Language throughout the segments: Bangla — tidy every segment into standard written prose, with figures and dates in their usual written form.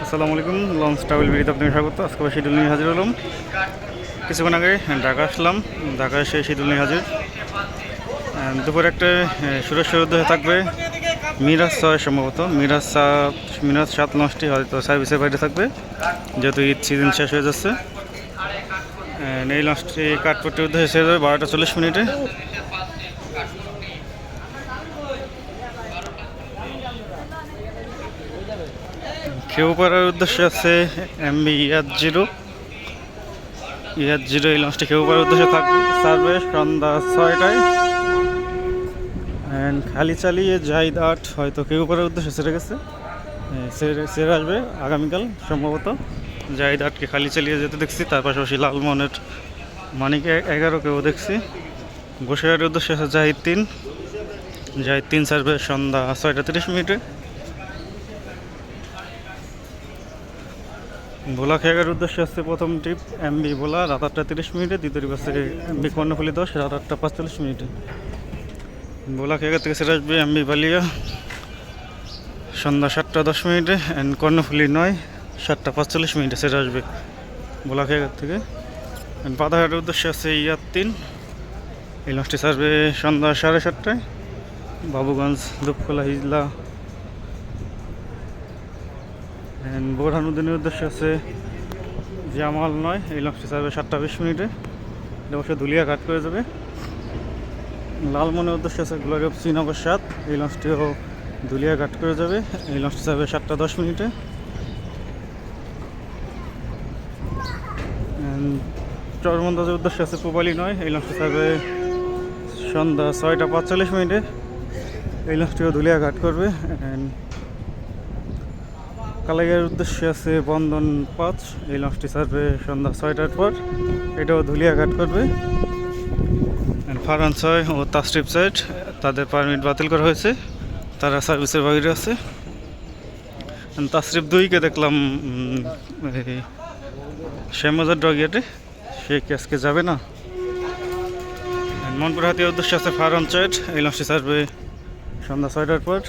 আসসালামু আলাইকুম, লঞ্চ ট্রাভেল ভিডিওতে আপনাকে স্বাগত। আজকে শিডিউল নিয়ে হাজির হলাম। কিছুক্ষণ আগে ঢাকা আসলাম, ঢাকা এসে শিডিউল নিয়ে হাজির। দুপুরে একটা সুরেশ্বর উদ্দেশ্যে থাকবে মিরাজ 6 সম্ভবত, মিরাজ 7 লঞ্চটি হয়তো সার্ভিসের বাইরে থাকবে, যেহেতু ঈদ সিজন শেষ হয়ে যাচ্ছে। এই লঞ্চটি কাঠপট্টির উদ্দেশ্যে ছেড়ে যাবে 12টা 40 মিনিটে। খেউপাড়ার উদ্দেশ্যে আছে এমবি ইয়াত 0। এই লঞ্চটি খেউপাড়ার উদ্দেশ্যে থাকবে, সার্ভে সন্ধ্যা 6টায়। খালি চালিয়ে জাহিদ 8 হয়তো খেউপাড়ার উদ্দেশ্যে ছেড়ে গেছে, ছেড়ে আসবে আগামীকাল সম্ভবত। জাহিদ 8কে খালি চালিয়ে যেতে দেখছি, তার পাশাপাশি লালমোহনের মানিক 11কেও দেখছি। বসিরহাটের উদ্দেশ্যে আছে জাহিদ 3 সার্ভে সন্ধ্যা 6টা 30 মিনিটে। ভোলা খেয়াঘাটের উদ্দেশ্যে আসছে প্রথম ট্রিপ এমবি ভোলা রাত 8টা 30 মিনিটে, দ্বিতীয় ট্রিপ আছে এমবি কর্ণফুলি 10 রাত 8টা 45 মিনিটে। ভোলা খেয়াঘাট থেকে ছেড়ে আসবে এমবি বালিয়া সন্ধ্যা 7টা 10 মিনিটে, অ্যান্ড কর্ণফুলি 9 7টা 45 মিনিটে ছেড়ে আসবে ভোলা খেয়াঘাট থেকে। অ্যান্ড পাতাঘাটের উদ্দেশ্যে আছে ইয়াত 3। এই লঞ্চটি ছাড়বে সন্ধ্যা 7:30টায় বাবুগঞ্জ দুপখোলা হিজলা। বোরহানুদ্দিনের উদ্দেশ্যে আছে জামাল 9। এই লঞ্চটি ছাড়বে 7টা 20 মিনিটে, এটা অবশ্যই ধুলিয়া ঘাট করে যাবে। লালমনের উদ্দেশ্যে আছে গ্লোরি অফ শ্রীনগর 7। এই লঞ্চটিও ধুলিয়া ঘাট করে যাবে, এই লঞ্চটি ছাড়বে 7টা 10 মিনিটে। চরমন্দাজের উদ্দেশ্যে আছে পুবালি 9। এই লঞ্চটি ছাড়বে সন্ধ্যা 6টা 45 মিনিটে, এই লঞ্চটিও ধুলিয়া ঘাট করবে। কালাইয়ের উদ্দেশ্যে আছে বন্ধন 5। এই লঞ্চটি ছাড়বে সন্ধ্যা 6টার পর, এটাও ধুলিয়া ঘাট করবে। ফারহান 6 ও তাসরিফ 8 তাদের পারমিট বাতিল করা হয়েছে, তারা সার্ভিসের বাইরে আছে। তাসরিফ 2কে দেখলাম শ্যামবাজার ডগিয়াটে, সে কি আজকে যাবে না। মনপুর হাতিয়ার উদ্দেশ্যে আছে ফারহান 4। এই লঞ্চটি ছাড়বে সন্ধ্যা 6টার পর।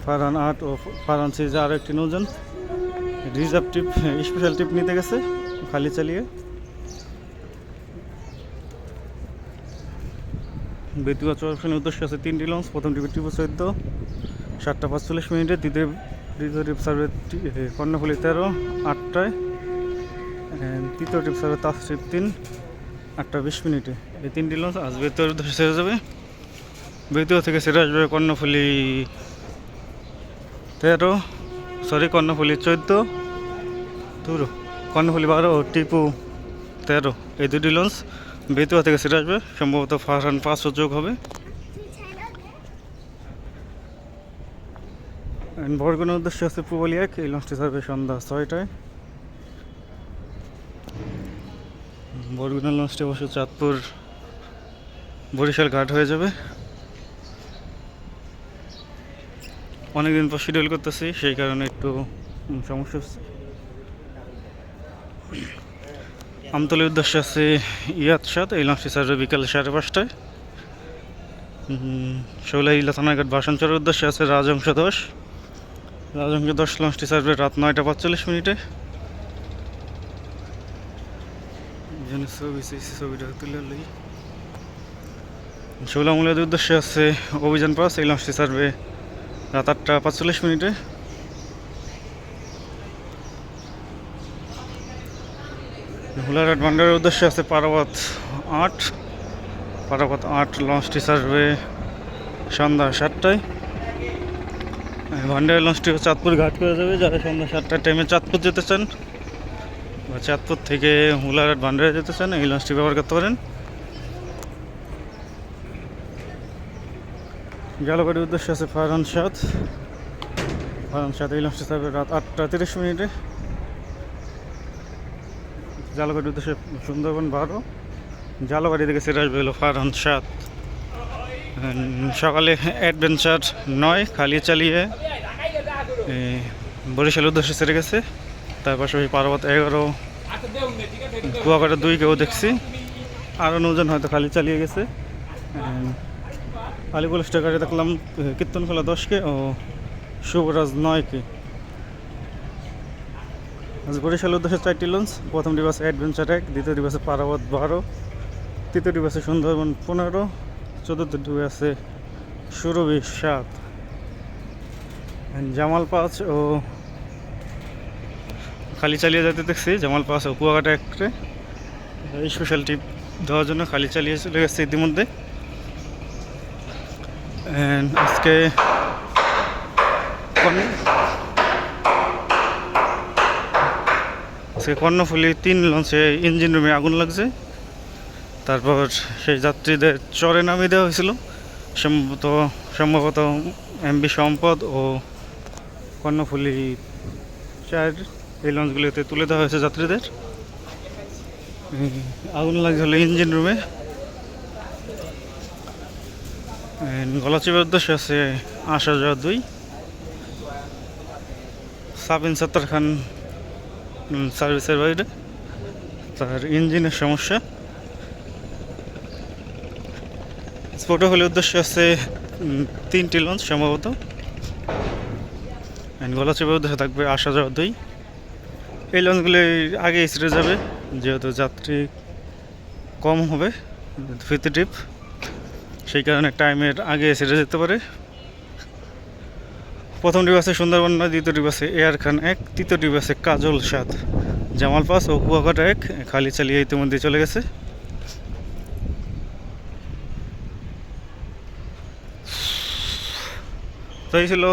ফারহান 8 ও ফারহান 6 আরও একটি নৌযান রিজার্ভ ট্রিপ, স্পেশাল ট্রিপ নিতে গেছে খালি চালিয়ে। বেতুয়া চরফেনের উদ্দেশ্যে আছে 3টি লঞ্চ। প্রথম ট্রিপের ট্রিপ 14 7টা 45 মিনিটে, দ্বিতীয় ট্রিপ সার্ভে কর্ণফুলি 13 8টায়, তৃতীয় ট্রিপ সার্ভে তাসরিফ 3 8টা 20 মিনিটে। এই 3টি লঞ্চ আজ বেতুয়ার উদ্দেশ্যে ছেড়ে যাবে। বেতুয়া থেকে ছেড়ে আসবে কর্ণফুলি কর্ণফুলি 14 কর্ণফুলি 12 ও টিপু 13। এই 2টি লঞ্চ বেতুয়া থেকে ছেড়ে আসবে, সম্ভবত ফারহান 5 যোগ হবে। বরগুনার উদ্দেশ্যে আছে পুবালি 1। এই লঞ্চটি ছাড়বে সন্ধ্যা 6টায়। বরগুনার লঞ্চটি অবশ্য চাঁদপুর বরিশাল ঘাট হয়ে যাবে। অনেকদিন পর শিডিউল করতেছি, সেই কারণে একটু সমস্যা হচ্ছে। আমতলির উদ্দেশ্যে আছে ইয়াত 7। এই লঞ্চটি ছাড়বে বিকাল 5:30টায়। শৌলাইলা থানাঘাট ভাসানচরের উদ্দেশ্যে আছে রাজহংস 10। রাজহংস 10 লঞ্চটি ছাড়বে রাত 9টা 45 মিনিটে। ছবিটা তুলে লই। শৌলামুলিয়াদের উদ্দেশ্যে আছে অভিযান 5। এই লঞ্চটি ছাড়বে রাত 8টা 45 মিনিটে। হুলারহাট ভান্ডারের উদ্দেশ্যে আছে পারাবাত 8 লঞ্চটি ছাড়বে সন্ধ্যা 7টায়। ভান্ডারের লঞ্চটি চাঁদপুর ঘাট করে যাবে, যারা সন্ধ্যা 7টার টাইমে চাঁদপুর যেতে চান বা চাঁদপুর থেকে হুলারহাট ভান্ডারে যেতে চান, এই লঞ্চটি ব্যবহার করতে পারেন। জালগাড়ির উদ্দেশ্যে আছে ফারহান 7। এই লঞ্চটি ছাড়বে রাত 8টা 30 মিনিটে। জালগাড়ির উদ্দেশ্যে সুন্দরবন 12। জালগাড়ি থেকে ছেড়ে আসবে হলো ফারহান 7। সকালে অ্যাডভেঞ্চার 9 খালি চালিয়ে বরিশালের উদ্দেশ্যে ছেড়ে গেছে। তার পাশাপাশি পার্বত 11 কুয়াকাটা 2কেও দেখছি, আরও নৌজন হয়তো খালি চালিয়ে গেছে। আলিপুর স্টাকারে দেখলাম কীর্তনখোলা 10কে ও শুভরাজ 9কে। আজ বরিশাল উদ্দেশ্যে 4টি লঞ্চ। প্রথমটি বাসে অ্যাডভেঞ্চার 1, দ্বিতীয়টি বাসে পারাবত 12, তৃতীয়টি বাসে সুন্দরবন 15, চতুর্থটি বাসে সুরভি 7, জামাল 5 ও খালি চালিয়ে যেতে দেখছি। জামাল 5 ও কুয়াকাটা 1 এই স্পেশাল টিপ দেওয়ার জন্য খালি চালিয়ে চলে গেছে ইতিমধ্যে। আজকে কর্ণফুলি 3 লঞ্চে ইঞ্জিন রুমে আগুন লাগছে। তারপর সেই যাত্রীদের চরে নামিয়ে দেওয়া হয়েছিল। সম্ভবত এমবি সম্পদ ও কর্ণফুলি 4 এই লঞ্চগুলিতে তুলে দেওয়া হয়েছে যাত্রীদের। আগুন লাগছে হলো ইঞ্জিন রুমে। গলাচিপার উদ্দেশ্যে আছে আসা যাওয়া 2। সাবিন সত্তার খান সার্ভিসের বাইরে, তার ইঞ্জিনের সমস্যা। স্পোর্টহলের উদ্দেশ্যে আছে 3টি লঞ্চ সম্ভবত। গলাচিপার উদ্দেশ্যে থাকবে আসা যাওয়া 2। এই লঞ্চগুলি আগে ছেড়ে যাবে যেহেতু যাত্রী কম হবে, ফিরতি ট্রিপ, সেই কারণে টাইমের আগে ছেড়ে যেতে পারে। প্রথমটি বাসে সুন্দরবন 9, দ্বিতীয়টি বাসে এয়ার খান 1, তৃতীয়টি বাসে কাজল 7, জামাল 5 ও কুয়াকাটা 1 খালি চালিয়ে ইতিমধ্যে চলে গেছে। তো এই ছিল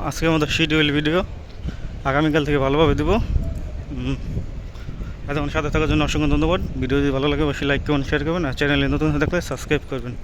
আজকের মতো শিডিউল ভিডিও। আগামীকাল থেকে ভালোভাবে দেবো। এতক্ষণ সাথে থাকার জন্য অসংখ্য ধন্যবাদ। ভিডিও যদি ভালো লাগে অবশ্যই লাইক করবেন, শেয়ার করবেন, আর চ্যানেলে নতুন হয়ে থাকলে সাবস্ক্রাইব করবেন।